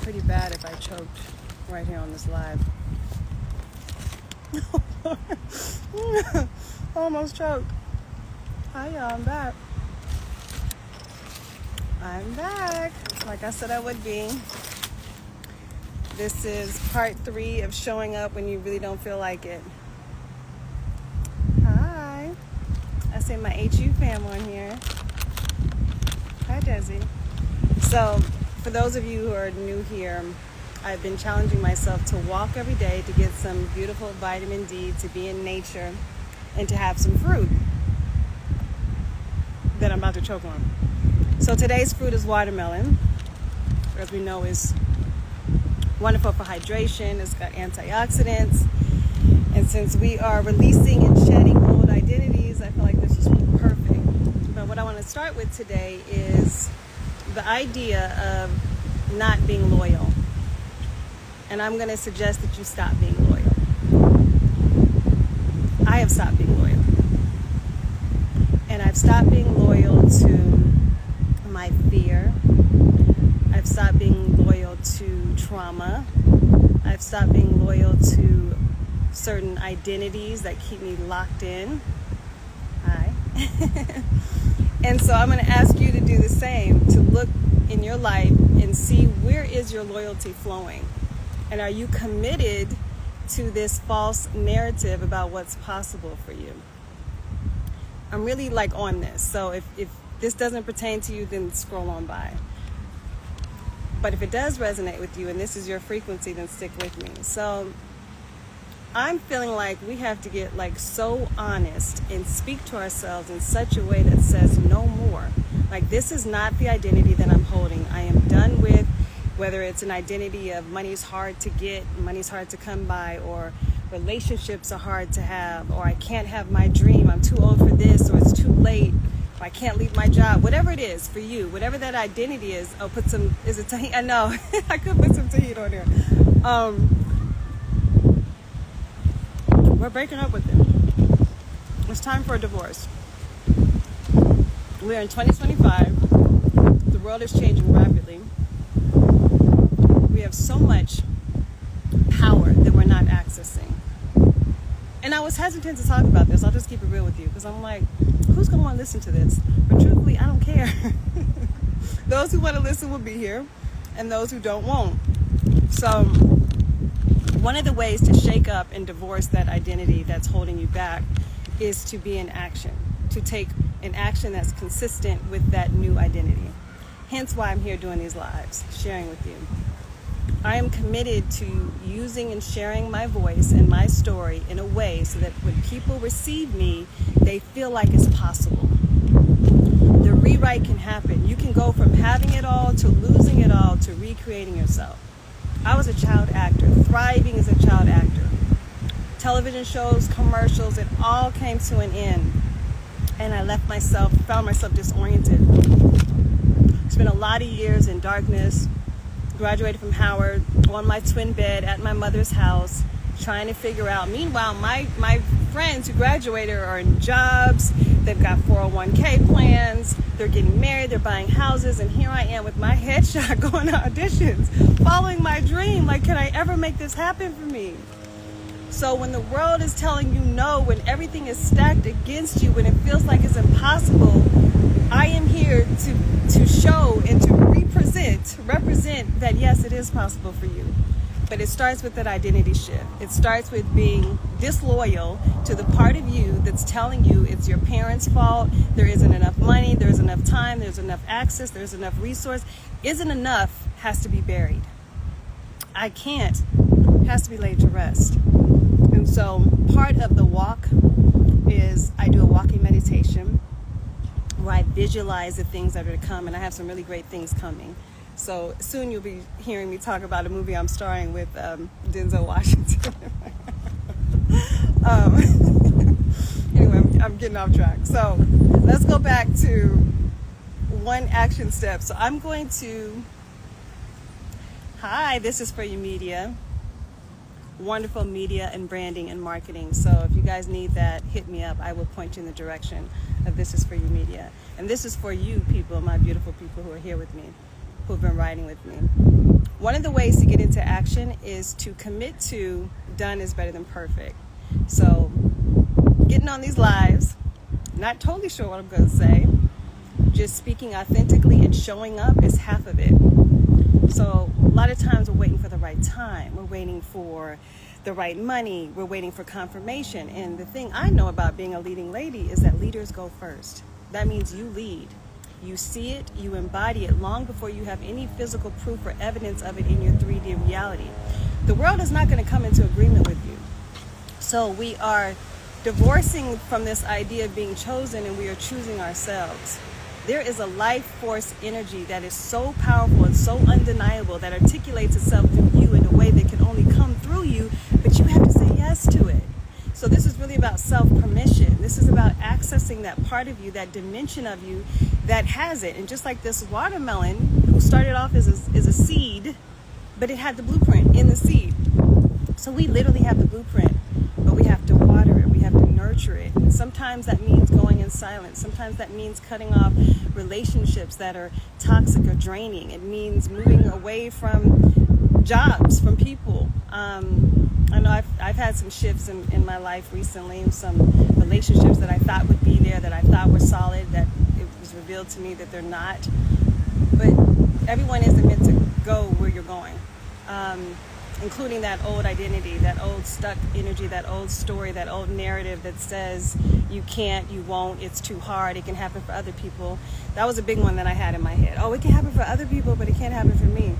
pretty bad if I choked right here on this live. Almost choked. Hi y'all, I'm back. I'm back, like I said I would be. This is part 3 of showing up when you really don't feel like it. Hi. I see my HU fam on here. Hi, Desi. So, for those of you who are new here, I've been challenging myself to walk every day to get some beautiful vitamin D, to be in nature, and to have some fruit that I'm about to choke on. So today's fruit is watermelon. As we know, is wonderful for hydration. It's got antioxidants. And since we are releasing and shedding old identities, I feel like this is perfect. But what I want to start with today is the idea of not being loyal. And I'm going to suggest that you stop being loyal. I have stopped being loyal. And I've stopped being loyal to my fear. I've stopped being loyal to trauma. I've stopped being loyal to certain identities that keep me locked in. Hi. And so I'm going to ask you to do the same, to look in your life and see where is your loyalty flowing. And are you committed to this false narrative about what's possible for you? I'm really on this. So if this doesn't pertain to you, then scroll on by. But if it does resonate with you and this is your frequency, then stick with me. So I'm feeling like we have to get so honest and speak to ourselves in such a way that says no more. This is not the identity that I'm holding. I am done with whether it's an identity of money's hard to get, money's hard to come by, or relationships are hard to have, or I can't have my dream, I'm too old for this, or it's too late, or I can't leave my job. Whatever it is for you, whatever that identity is. Oh, put some, is it tahini? I know, I could put some tahini on there. We're breaking up with it. It's time for a divorce. We're in 2025. The world is changing rapidly. We have so much power that we're not accessing. And I was hesitant to talk about this. I'll just keep it real with you, because I'm like, who's going to want to listen to this? But truthfully, I don't care. Those who want to listen will be here, and those who don't won't. So one of the ways to shake up and divorce that identity that's holding you back is to be in action, to take an action that's consistent with that new identity. Hence why I'm here doing these lives, sharing with you. I am committed to using and sharing my voice and my story in a way so that when people receive me, they feel like it's possible. The rewrite can happen. You can go from having it all to losing it all to recreating yourself. I was a child actor, thriving as a child actor. Television shows, commercials, it all came to an end. And I found myself disoriented. Spent a lot of years in darkness. Graduated from Howard, on my twin bed at my mother's house, trying to figure out. Meanwhile, my friends who graduated are in jobs, they've got 401k plans, they're getting married, they're buying houses, and here I am with my headshot going to auditions, following my dream. Can I ever make this happen for me? So when the world is telling you no, when everything is stacked against you, when it feels like it's impossible, I am here to show and to represent that yes, it is possible for you. But it starts with that identity shift. It starts with being disloyal to the part of you that's telling you it's your parents' fault, there isn't enough money, there's enough time, there's enough access, there's enough resource. Isn't enough has to be buried. I can't has to be laid to rest. And so part of the walk is I do a walking meditation where I visualize the things that are to come, and I have some really great things coming. So soon you'll be hearing me talk about a movie I'm starring with Denzel Washington. Anyway, I'm getting off track. So let's go back to one action step. So I'm going to, hi, this is for you media. Wonderful media and branding and marketing. So if you guys need that, hit me up. I will point you in the direction of This Is For You Media. And this is for you people, my beautiful people who are here with me, who have been riding with me. One of the ways to get into action is to commit to done is better than perfect. So getting on these lives, not totally sure what I'm going to say, just speaking authentically and showing up is half of it. So a lot of times we're waiting for the right time. We're waiting for the right money. We're waiting for confirmation. And the thing I know about being a leading lady is that leaders go first. That means you lead. You see it, you embody it long before you have any physical proof or evidence of it in your 3D reality. The world is not going to come into agreement with you. So we are divorcing from this idea of being chosen, and we are choosing ourselves. There is a life force energy that is so powerful and so undeniable that articulates itself through you in a way that can only come through you, but you have to say yes to it. So this is really about self-permission. This is about accessing that part of you, that dimension of you that has it. And just like this watermelon, who started off as a seed, but it had the blueprint in the seed. So we literally have the blueprint, but we have to water it. We have to nurture it. And sometimes that means going in silence. Sometimes that means cutting off relationships that are toxic or draining. It means moving away from jobs, from people. I know I've had some shifts in my life recently, some relationships that I thought would be there, that I thought were solid, that it was revealed to me that they're not. But everyone isn't meant to go where you're going, including that old identity, that old stuck energy, that old story, that old narrative that says you can't, you won't, it's too hard, it can happen for other people. That was a big one that I had in my head. Oh, it can happen for other people, but it can't happen for me.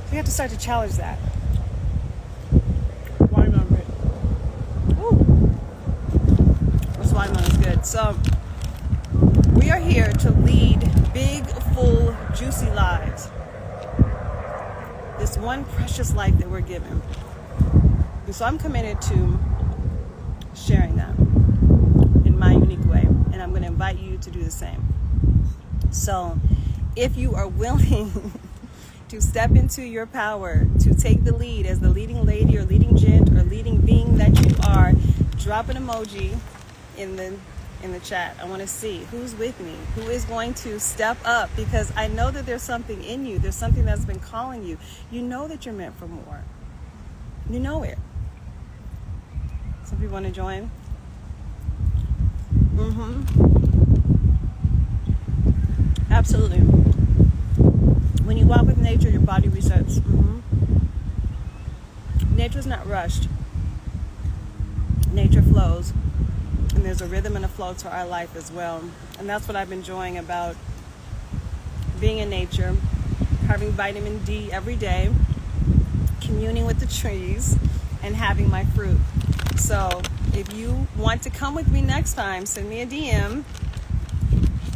So you have to start to challenge that. Watermelon is good. So we are here to lead big, full, juicy lives. This one precious life that we're given. So I'm committed to sharing that in my unique way, and I'm going to invite you to do the same. So if you are willing to step into your power, to take the lead as the leading lady or leading gent or leading being that you are, drop an emoji in the chat. I want to see who's with me, who is going to step up, because I know that there's something in you. There's something that's been calling you. You know that you're meant for more. You know it. Some people want to join. Absolutely. When you walk with nature, your body resets. Nature's not rushed. Nature flows. And there's a rhythm and a flow to our life as well. And that's what I've been enjoying about being in nature, having vitamin D every day, communing with the trees, and having my fruit. So if you want to come with me next time, send me a DM,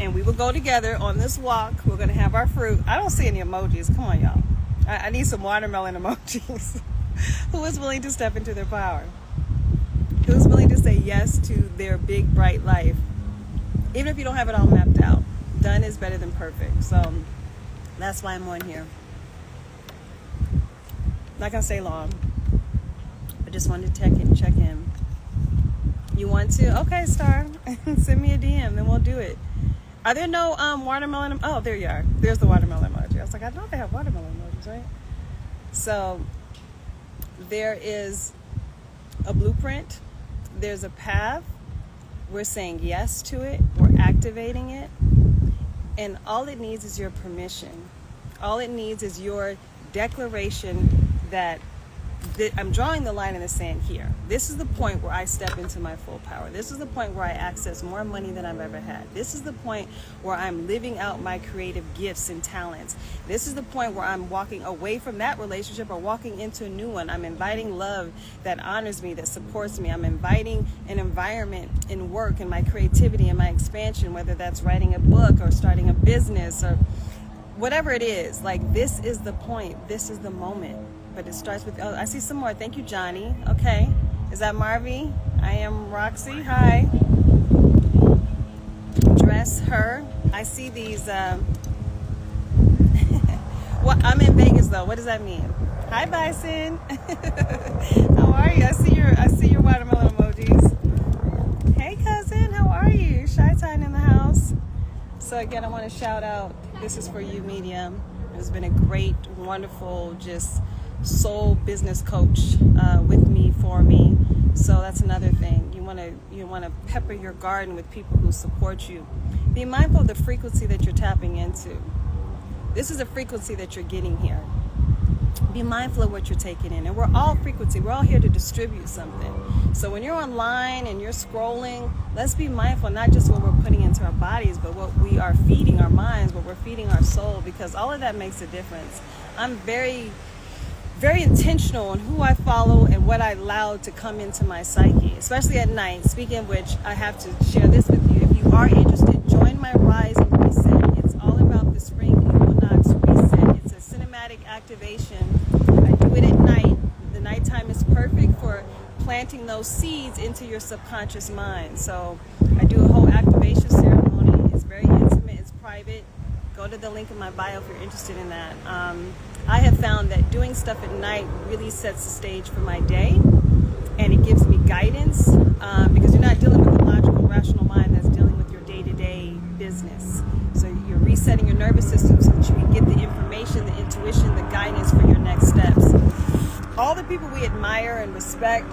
and we will go together on this walk. We're going to have our fruit. I don't see any emojis. Come on, y'all. I need some watermelon emojis. Who is willing to step into their power? Who's willing to say yes to their big, bright life? Even if you don't have it all mapped out. Done is better than perfect. So that's why I'm on here. Not going to stay long. I just wanted to check in. You want to? Okay, Star. Send me a DM, then we'll do it. Are there no watermelon? Oh, there you are. There's the watermelon emoji. I was like, I know they have watermelon emojis, right? So there is a blueprint. There's a path. We're saying yes to it. We're activating it. And all it needs is your permission. All it needs is your declaration that I'm drawing the line in the sand here. This is the point where I step into my full power. This is the point where I access more money than I've ever had. This is the point where I'm living out my creative gifts and talents. This is the point where I'm walking away from that relationship or walking into a new one. I'm inviting love that honors me, that supports me. I'm inviting an environment in work and my creativity and my expansion, whether that's writing a book or starting a business or whatever it is. Like, this is the point. This is the moment. But it starts with, oh, I see some more. Thank you, Johnny. Okay. Is that Marvy? I am Roxy. Hi. Dress her. I see these. Well, I'm in Vegas, though. What does that mean? Hi, Bison. How are you? I see your watermelon emojis. Hey, cousin. How are you? Shy Time in the house. So, again, I want to shout out. This is for you, Medium. has been a great, wonderful, just soul business coach with me, for me. So that's another thing. You want to pepper your garden with people who support you. Be mindful of the frequency that you're tapping into. This is a frequency that you're getting here. Be mindful of what you're taking in. And we're all frequency. We're all here to distribute something. So when you're online and you're scrolling, let's be mindful, not just what we're putting into our bodies, but what we are feeding our minds, what we're feeding our soul, because all of that makes a difference. I'm very, very intentional on who I follow and what I allow to come into my psyche, especially at night. Speaking of which, I have to share this with you. If you are interested, join my Rise and Reset. It's all about the spring equinox reset. It's a cinematic activation. I do it at night. The nighttime is perfect for planting those seeds into your subconscious mind. So I do a whole activation ceremony. It's very intimate. It's private. Go to the link in my bio if you're interested in that. I have found that doing stuff at night really sets the stage for my day, and it gives me guidance because you're not dealing with a logical, rational mind that's dealing with your day-to-day business. So you're resetting your nervous system so that you can get the information, the intuition, the guidance for your next steps. All the people we admire and respect,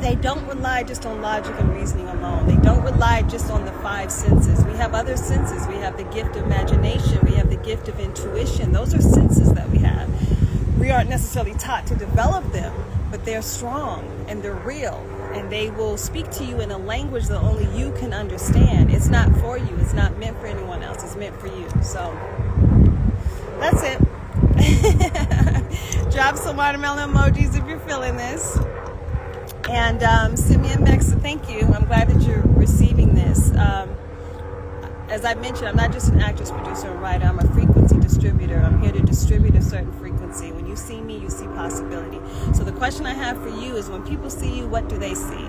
they don't rely just on logic and reasoning alone. They don't rely just on the five senses. We have other senses. We have the gift of imagination. We have the gift of intuition. Those are senses that we have. We aren't necessarily taught to develop them, but they're strong and they're real. And they will speak to you in a language that only you can understand. It's not for you. It's not meant for anyone else. It's meant for you. So that's it. Drop some watermelon emojis if you're feeling this. And send me a message. Thank you. I'm glad that you're receiving this. As I mentioned, I'm not just an actress, producer, and writer. I'm a frequency distributor. I'm here to distribute a certain frequency. When you see me, you see possibility. So the question I have for you is, when people see you, what do they see?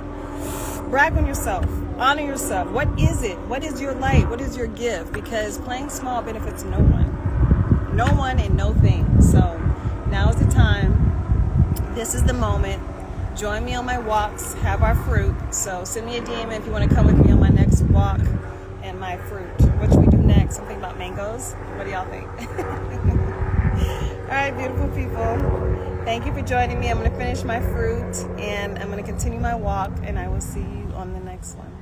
Brag on yourself. Honor yourself. What is it? What is your light? What is your gift? Because playing small benefits no one. No one and no thing. So now is the time. This is the moment. Join me on my walks, have our fruit. So send me a DM if you want to come with me on my next walk and my fruit. What should we do next? Something about mangoes? What do y'all think? All right, beautiful people. Thank you for joining me. I'm going to finish my fruit and I'm going to continue my walk, and I will see you on the next one.